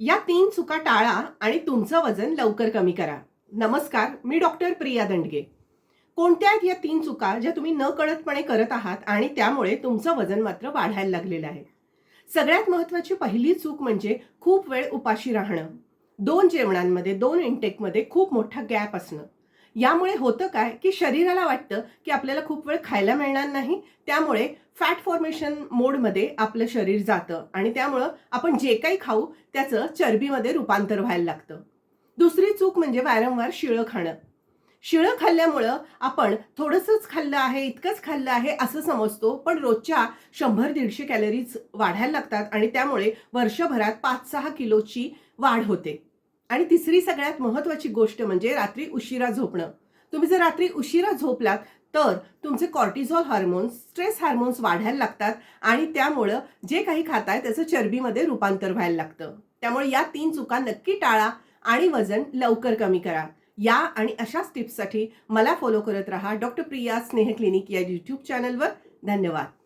या 3 चुका टाळा आणि तुमचं वजन लवकर कमी करा. नमस्कार, मी डॉक्टर प्रिया दंडगे. कोणत्या आहेत या 3 चुका ज्या तुम्ही नकळतपणे करत आहात आणि त्यामुळे तुमचं वजन मात्र वाढायला लागलेलं आहे? सगळ्यात महत्त्वाची पहिली चूक म्हणजे खूप वेळ उपाशी राहणं. 2 जेवणांमध्ये, 2 इंटेकमध्ये खूप मोठा गॅप असणं. यामुळे होतं काय, की शरीराला वाटतं, की आपल्याला खूप वेळ खायला मिळणार नाही. त्यामुळे फॅट फॉर्मेशन मोडमध्ये आपलं शरीर जातं आणि त्यामुळं आपण जे काही खाऊ त्याचं चरबीमध्ये रूपांतर व्हायला लागतं. दुसरी चूक म्हणजे वारंवार शिळं खाणं. शिळं खाल्ल्यामुळं आपण थोडंसंच खाल्लं आहे, इतकंच खाल्लं आहे असं समजतो, पण रोजच्या 100-150 कॅलरीज वाढायला लागतात आणि त्यामुळे वर्षभरात 5-6 किलोची वाढ होते. आणि तिसरी सगळ्यात महत्त्वाची गोष्ट म्हणजे रात्री उशिरा झोपणं. तुम्ही जर रात्री उशिरा झोपलात, तर तुमचे कॉर्टिझॉल हार्मोन्स, स्ट्रेस हार्मोन्स वाढायला लागतात आणि त्यामुळं जे काही खाताय त्याचं चरबीमध्ये रूपांतर व्हायला लागतं. त्यामुळे या 3 चुका नक्की टाळा आणि वजन लवकर कमी करा. या आणि अशाच टिप्ससाठी मला फॉलो करत राहा डॉक्टर प्रिया स्नेह क्लिनिक या यूट्यूब चॅनलवर. धन्यवाद.